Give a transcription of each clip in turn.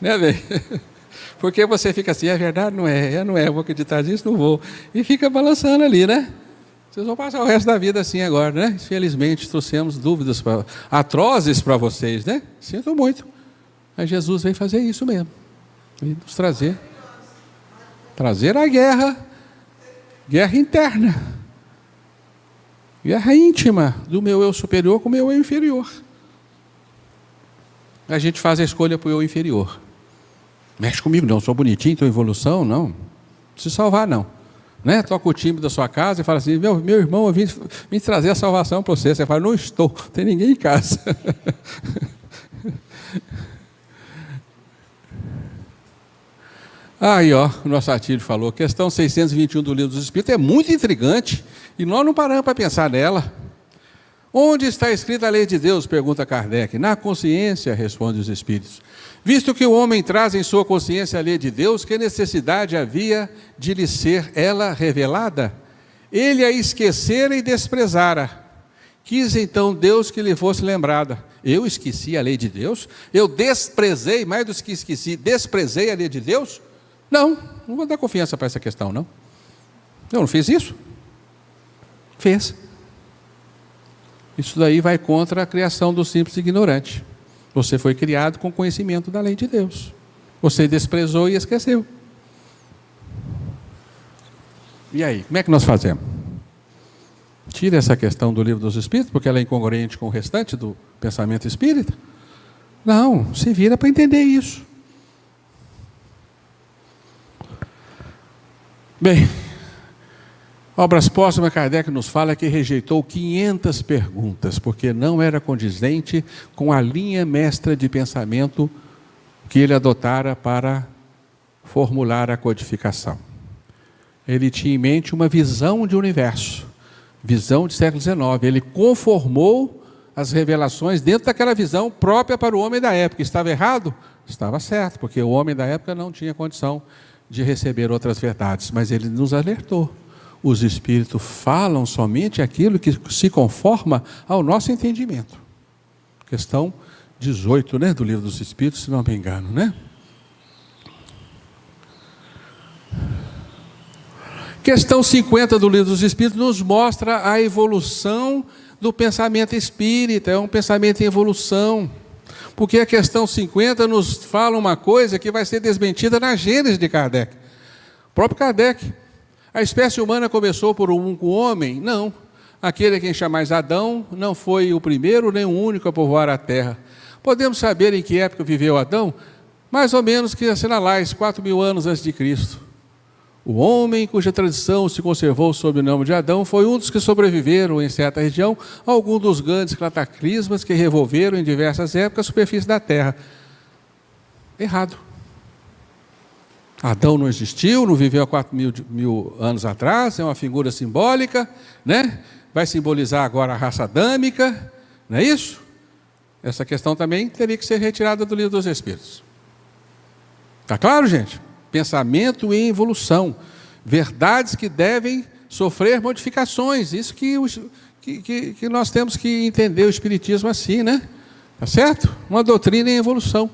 Né, bem? Porque você fica assim, é verdade? Não é, não é, vou acreditar nisso, não vou. E fica balançando ali, né? Vocês vão passar o resto da vida assim agora, né? Infelizmente, trouxemos dúvidas atrozes para vocês, né? Sinto muito. Mas Jesus veio fazer isso mesmo. Veio nos trazer a guerra interna. Guerra íntima do meu eu superior com o meu eu inferior. A gente faz a escolha para o eu inferior. Mexe comigo, não, sou bonitinho, estou em evolução, não. Não se salvar, não. Né? Toca o timbre da sua casa e fala assim, meu irmão, eu vim trazer a salvação para você. Você fala, não estou, não tem ninguém em casa. Aí, ó, o nosso Atílio falou, questão 621 do Livro dos Espíritos é muito intrigante e nós não paramos para pensar nela. Onde está escrita a lei de Deus? Pergunta Kardec. Na consciência, responde os Espíritos. Visto que o homem traz em sua consciência a lei de Deus, que necessidade havia de lhe ser ela revelada? Ele a esquecera e desprezara. Quis então Deus que lhe fosse lembrada. Eu esqueci a lei de Deus? Eu desprezei, mais do que esqueci, desprezei a lei de Deus? Não vou dar confiança para essa questão, não. Eu não fiz isso? Fez. Isso daí vai contra a criação do simples ignorante. Você foi criado com conhecimento da lei de Deus. Você desprezou e esqueceu. E aí, como é que nós fazemos? Tira essa questão do Livro dos Espíritos, porque ela é incongruente com o restante do pensamento espírita? Não, se vira para entender isso. Bem, Obras Póstumas, Kardec nos fala que rejeitou 500 perguntas, porque não era condizente com a linha mestra de pensamento que ele adotara para formular a codificação. Ele tinha em mente uma visão de universo, visão de século XIX. Ele conformou as revelações dentro daquela visão própria para o homem da época. Estava errado? Estava certo, porque o homem da época não tinha condição de receber outras verdades, mas ele nos alertou. Os Espíritos falam somente aquilo que se conforma ao nosso entendimento. Questão 18, né, do Livro dos Espíritos, se não me engano, né? Questão 50 do Livro dos Espíritos nos mostra a evolução do pensamento espírita. É um pensamento em evolução. Porque a questão 50 nos fala uma coisa que vai ser desmentida na Gênese de Kardec. O próprio Kardec. A espécie humana começou por um único homem? Não. Aquele a quem chamais Adão não foi o primeiro nem o único a povoar a terra. Podemos saber em que época viveu Adão? Mais ou menos que assinalais, 4.000 anos antes de Cristo. O homem cuja tradição se conservou sob o nome de Adão foi um dos que sobreviveram em certa região a algum dos grandes cataclismas que revolveram em diversas épocas a superfície da terra. Errado. Adão não existiu, não viveu há 4.000 anos atrás, é uma figura simbólica, né? Vai simbolizar agora a raça adâmica, não é isso? Essa questão também teria que ser retirada do Livro dos Espíritos. Está claro, gente? Pensamento em evolução, verdades que devem sofrer modificações, isso que nós temos que entender o Espiritismo assim, né? Tá certo? Uma doutrina em evolução.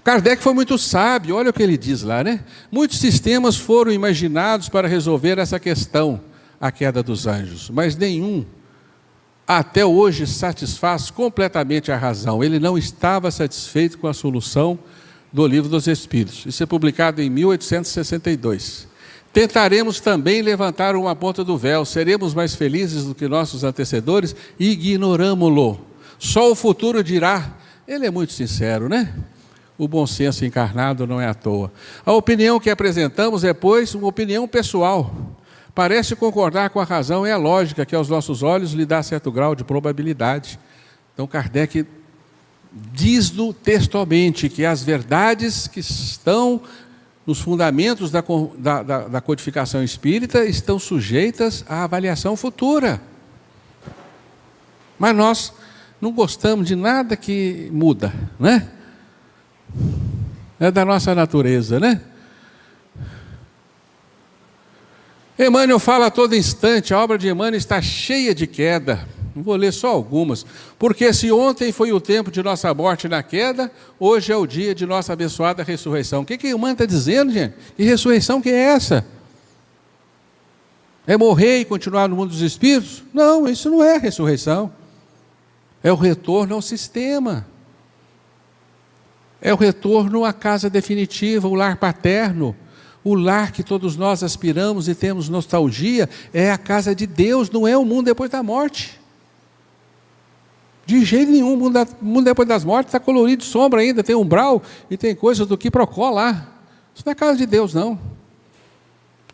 Kardec foi muito sábio, olha o que ele diz lá, né? Muitos sistemas foram imaginados para resolver essa questão, a queda dos anjos, mas nenhum até hoje satisfaz completamente a razão. Ele não estava satisfeito com a solução do Livro dos Espíritos. Isso é publicado em 1862. Tentaremos também levantar uma ponta do véu, seremos mais felizes do que nossos antecessores, ignoramo-lo. Só o futuro dirá. Ele é muito sincero, né? O bom senso encarnado não é à toa. A opinião que apresentamos é, pois, uma opinião pessoal. Parece concordar com a razão e a lógica que aos nossos olhos lhe dá certo grau de probabilidade. Então Kardec diz-no textualmente que as verdades que estão nos fundamentos da codificação espírita estão sujeitas à avaliação futura. Mas nós não gostamos de nada que muda, né? É da nossa natureza, né? Emmanuel fala a todo instante, a obra de Emmanuel está cheia de queda. Vou ler só algumas. Porque se ontem foi o tempo de nossa morte na queda, hoje é o dia de nossa abençoada ressurreição. O que a irmã está dizendo, gente? Que ressurreição que é essa? É morrer e continuar no mundo dos espíritos? Não, isso não é ressurreição. É o retorno ao sistema. É o retorno à casa definitiva, o lar paterno. O lar que todos nós aspiramos e temos nostalgia é a casa de Deus, não é o mundo depois da morte. De jeito nenhum, o mundo depois das mortes está colorido de sombra ainda, tem umbral e tem coisas do quiprocó lá. Isso não é casa de Deus, não.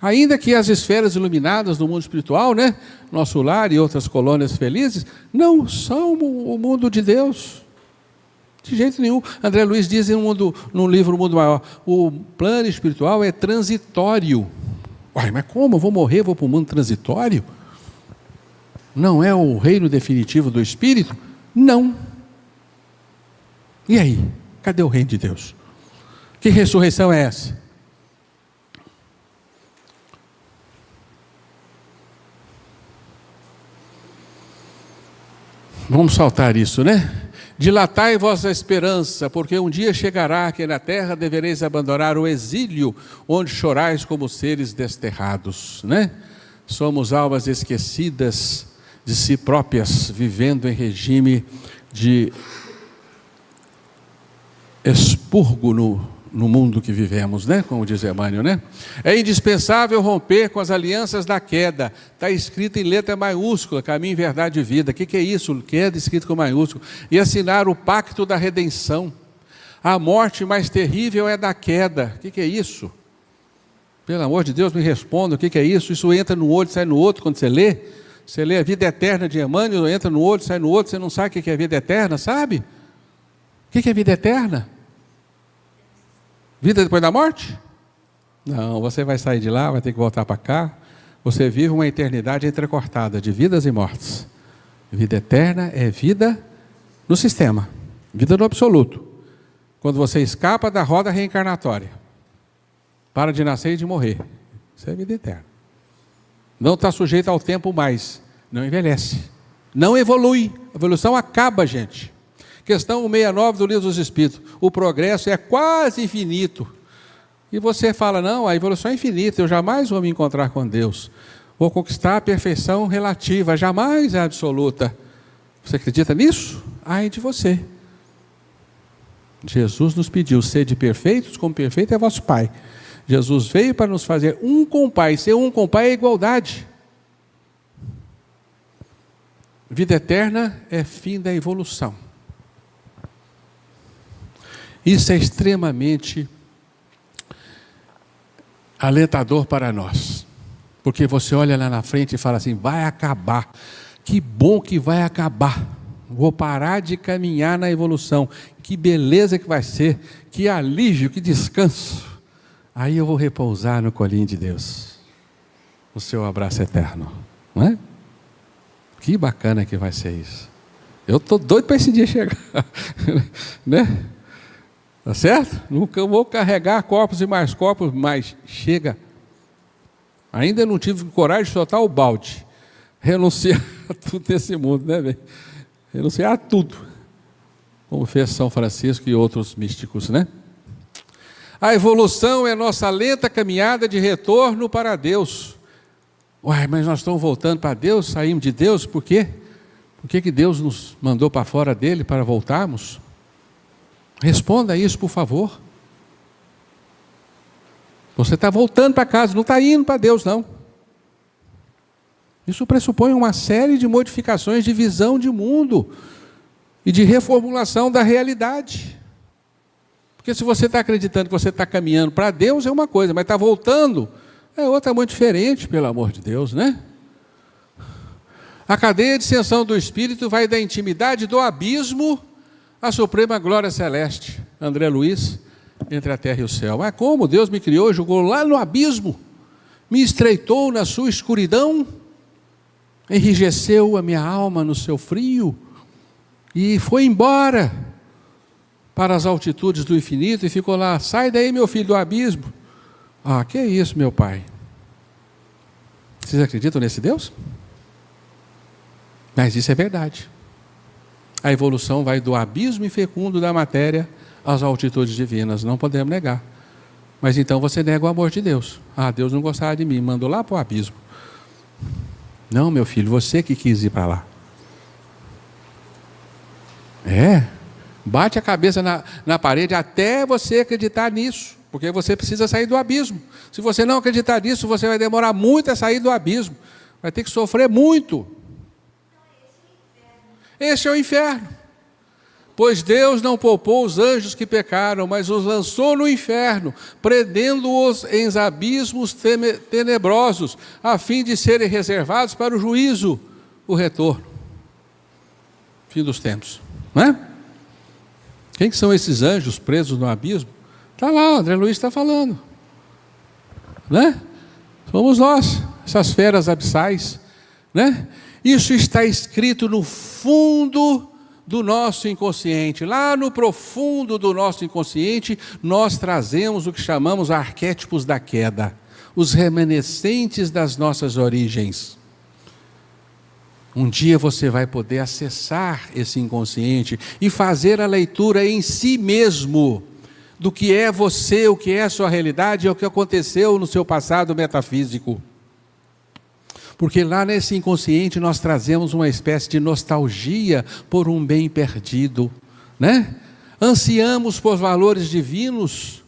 Ainda que as esferas iluminadas do mundo espiritual, né, nosso lar e outras colônias felizes, não são o mundo de Deus. De jeito nenhum. André Luiz diz no livro O Mundo Maior, o plano espiritual é transitório. Uai, mas como? Eu vou morrer, vou para o mundo transitório? Não é o reino definitivo do Espírito? Não. E aí? Cadê o reino de Deus? Que ressurreição é essa? Vamos saltar isso, né? Dilatai vossa esperança, porque um dia chegará que na terra devereis abandonar o exílio, onde chorais como seres desterrados, né? Somos almas esquecidas de si próprias, vivendo em regime de expurgo no mundo que vivemos, né? Como diz Emmanuel, né? É indispensável romper com as alianças da queda. Está escrito em letra maiúscula, caminho, verdade e vida. O que é isso? Queda escrito com maiúsculo. E assinar o pacto da redenção. A morte mais terrível é da queda. O que é isso? Pelo amor de Deus, me responda, o que é isso? Isso entra no olho e sai no outro quando você lê. Você lê a vida eterna de Emmanuel, entra no olho, sai no outro, você não sabe o que é vida eterna, sabe? O que é vida eterna? Vida depois da morte? Não, você vai sair de lá, vai ter que voltar para cá. Você vive uma eternidade entrecortada de vidas e mortes. Vida eterna é vida no sistema, vida no absoluto. Quando você escapa da roda reencarnatória, para de nascer e de morrer. Isso é vida eterna. Não está sujeito ao tempo mais, não envelhece, não evolui. A evolução acaba, gente. Questão 169 do Livro dos Espíritos. O progresso é quase infinito. E você fala, não, a evolução é infinita, eu jamais vou me encontrar com Deus. Vou conquistar a perfeição relativa, jamais é absoluta. Você acredita nisso? Ai de você. Jesus nos pediu, sede perfeitos, como perfeito é vosso Pai. Jesus veio para nos fazer um com o Pai. Ser um com o Pai é igualdade. Vida eterna é fim da evolução. Isso é extremamente alentador para nós. Porque você olha lá na frente e fala assim, vai acabar. Que bom que vai acabar. Vou parar de caminhar na evolução. Que beleza que vai ser. Que alívio, que descanso. Aí eu vou repousar no colinho de Deus. O seu abraço eterno. Não é? Que bacana que vai ser isso. Eu estou doido para esse dia chegar. Né? Tá certo? Nunca vou carregar corpos e mais corpos, mas chega. Ainda não tive coragem de soltar o balde. Renunciar a tudo nesse mundo, né, velho? Renunciar a tudo. Como fez São Francisco e outros místicos, né? A evolução é nossa lenta caminhada de retorno para Deus. Uai, mas nós estamos voltando para Deus, saímos de Deus, por quê? Por que Deus nos mandou para fora dele para voltarmos? Responda isso, por favor. Você está voltando para casa, não está indo para Deus, não. Isso pressupõe uma série de modificações de visão de mundo e de reformulação da realidade. Porque se você está acreditando que você está caminhando para Deus é uma coisa, mas está voltando é outra muito diferente, pelo amor de Deus, né? A cadeia de ascensão do Espírito vai da intimidade do abismo à suprema glória celeste. André Luiz, entre a terra e o céu. Mas como Deus me criou, jogou lá no abismo, me estreitou na sua escuridão, enrijeceu a minha alma no seu frio e foi embora para as altitudes do infinito e ficou lá. Sai daí, meu filho, do abismo. Ah, que é isso, meu pai? Vocês acreditam nesse Deus? Mas isso é verdade. A evolução vai do abismo infecundo da matéria às altitudes divinas, não podemos negar. Mas então você nega o amor de Deus. Ah, Deus não gostava de mim, mandou lá para o abismo. Não, meu filho, você que quis ir para lá. Bate a cabeça na parede até você acreditar nisso, porque você precisa sair do abismo. Se você não acreditar nisso, você vai demorar muito a sair do abismo. Vai ter que sofrer muito. Esse é o inferno. Pois Deus não poupou os anjos que pecaram, mas os lançou no inferno, prendendo-os em abismos tenebrosos, a fim de serem reservados para o juízo, o retorno. Fim dos tempos. Não é? Quem que são esses anjos presos no abismo? Está lá, o André Luiz está falando. Né? Somos nós, essas feras abissais. Né? Isso está escrito no fundo do nosso inconsciente. Lá no profundo do nosso inconsciente, nós trazemos o que chamamos arquétipos da queda, os remanescentes das nossas origens. Um dia você vai poder acessar esse inconsciente e fazer a leitura em si mesmo do que é você, o que é a sua realidade e o que aconteceu no seu passado metafísico. Porque lá nesse inconsciente nós trazemos uma espécie de nostalgia por um bem perdido, né? Ansiamos por valores divinos,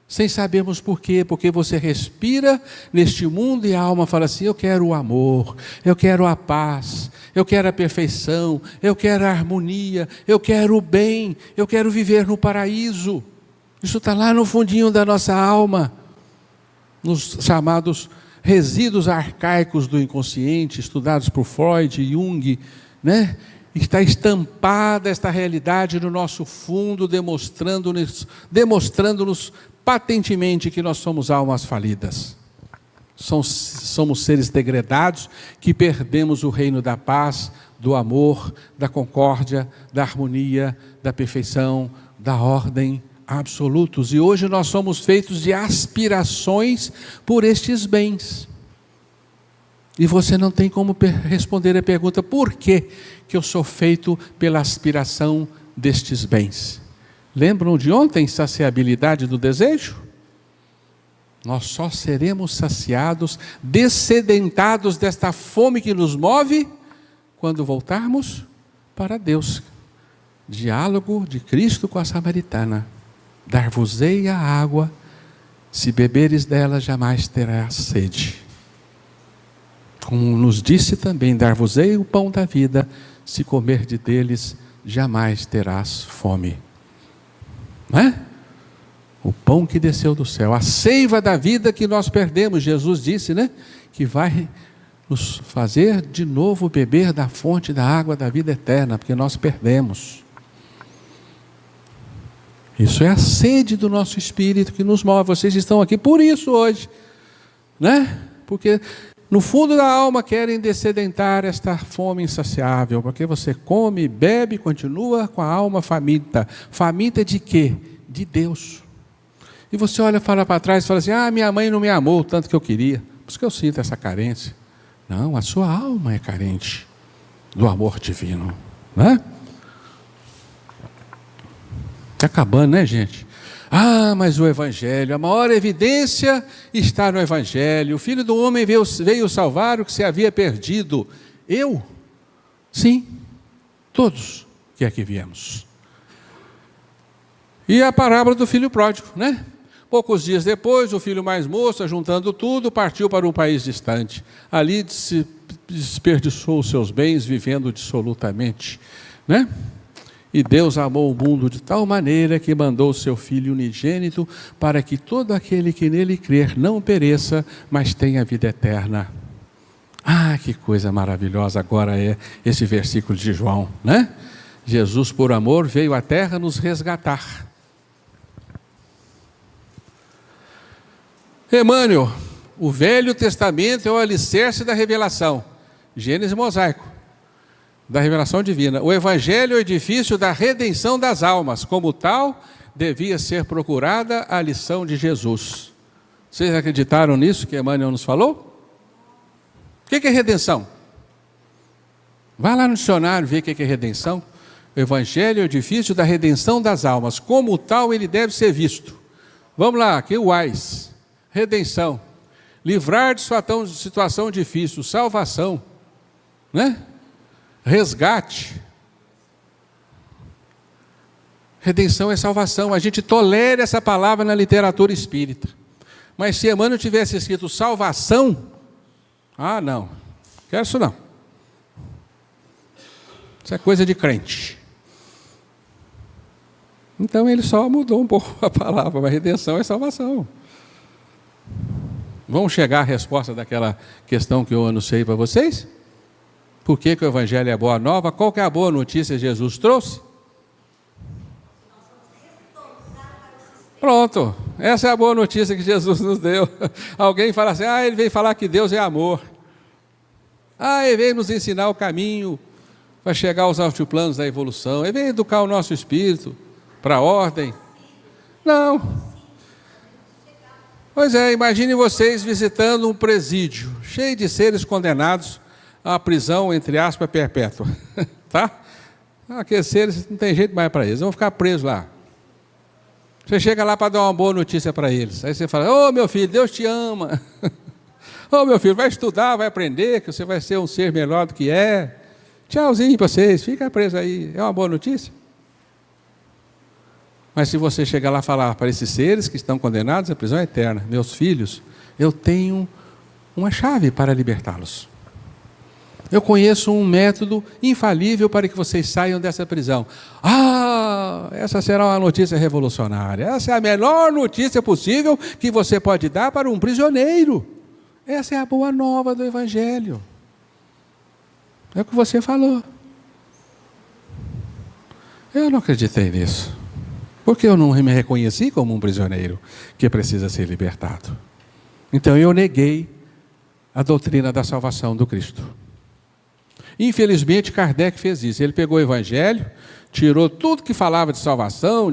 sem sabermos por quê, porque você respira neste mundo e a alma fala assim: eu quero o amor, eu quero a paz, eu quero a perfeição, eu quero a harmonia, eu quero o bem, eu quero viver no paraíso. Isso está lá no fundinho da nossa alma, nos chamados resíduos arcaicos do inconsciente, estudados por Freud e Jung, né? Está estampada esta realidade no nosso fundo, demonstrando-nos patentemente que nós somos almas falidas. Somos seres degradados que perdemos o reino da paz, do amor, da concórdia, da harmonia, da perfeição, da ordem absolutos. E hoje nós somos feitos de aspirações por estes bens. E você não tem como responder a pergunta: por que eu sou feito pela aspiração destes bens? Lembram de ontem, saciabilidade do desejo? Nós só seremos saciados, dessedentados desta fome que nos move, quando voltarmos para Deus. Diálogo de Cristo com a samaritana: dar-vos-ei a água, se beberes dela jamais terás sede. Como nos disse também: dar-vos-ei o pão da vida, se comer deles jamais terás fome. Não é? O pão que desceu do céu, a seiva da vida que nós perdemos. Jesus disse, né, que vai nos fazer de novo beber da fonte da água da vida eterna, porque nós perdemos. Isso é a sede do nosso espírito que nos move. Vocês estão aqui por isso hoje, né? Porque no fundo da alma querem dessedentar esta fome insaciável, porque você come, bebe e continua com a alma faminta. Faminta de quê? De Deus. E você olha, fala para trás e fala assim: ah, minha mãe não me amou o tanto que eu queria, por isso que eu sinto essa carência. Não, a sua alma é carente do amor divino, né? Está acabando, né, gente? Ah, mas o Evangelho, a maior evidência está no Evangelho. O Filho do Homem veio salvar o que se havia perdido. Eu? Sim, todos que aqui viemos. E a parábola do filho pródigo, né? Poucos dias depois, o filho mais moço, juntando tudo, partiu para um país distante. Ali se desperdiçou os seus bens, vivendo dissolutamente, né? E Deus amou o mundo de tal maneira que mandou o seu Filho unigênito para que todo aquele que nele crer não pereça, mas tenha vida eterna. Ah, que coisa maravilhosa agora é esse versículo de João, né? Jesus, por amor, veio à terra nos resgatar. Emmanuel, o Velho Testamento é o alicerce da revelação. Gênesis mosaico. Da revelação divina. O Evangelho é o edifício da redenção das almas. Como tal, devia ser procurada a lição de Jesus. Vocês acreditaram nisso que Emmanuel nos falou? O que é redenção? Vai lá no dicionário ver o que é redenção. O Evangelho é o edifício da redenção das almas. Como tal, ele deve ser visto. Vamos lá, aqui o Wise. Redenção. Livrar de situação difícil. Salvação. Né? Resgate. Redenção é salvação. A gente tolera essa palavra na literatura espírita. Mas se Emmanuel tivesse escrito salvação, não, quero isso não. Isso é coisa de crente. Então ele só mudou um pouco a palavra, mas redenção é salvação. Vamos chegar à resposta daquela questão que eu anunciei para vocês? Por que o Evangelho é boa nova? Qual que é a boa notícia que Jesus trouxe? Pronto, essa é a boa notícia que Jesus nos deu. Alguém fala assim, ele veio falar que Deus é amor. Ele veio nos ensinar o caminho para chegar aos altiplanos da evolução. Ele veio educar o nosso espírito para a ordem. Não. Pois é, imagine vocês visitando um presídio, cheio de seres condenados à prisão, entre aspas, perpétua. Tá? Aqueles seres, não tem jeito mais para eles, vão ficar presos lá. Você chega lá para dar uma boa notícia para eles. Aí você fala, meu filho, Deus te ama. Meu filho, vai estudar, vai aprender, que você vai ser um ser melhor do que é. Tchauzinho para vocês, fica preso aí. É uma boa notícia? Mas se você chegar lá e falar para esses seres que estão condenados à prisão eterna, meus filhos, eu tenho uma chave para libertá-los. Eu conheço um método infalível para que vocês saiam dessa prisão. Essa será uma notícia revolucionária. Essa é a melhor notícia possível que você pode dar para um prisioneiro. Essa é a boa nova do Evangelho. É o que você falou. Eu não acreditei nisso. Porque eu não me reconheci como um prisioneiro que precisa ser libertado. Então eu neguei a doutrina da salvação do Cristo. Infelizmente, Kardec fez isso. Ele pegou o Evangelho, tirou tudo que falava de salvação,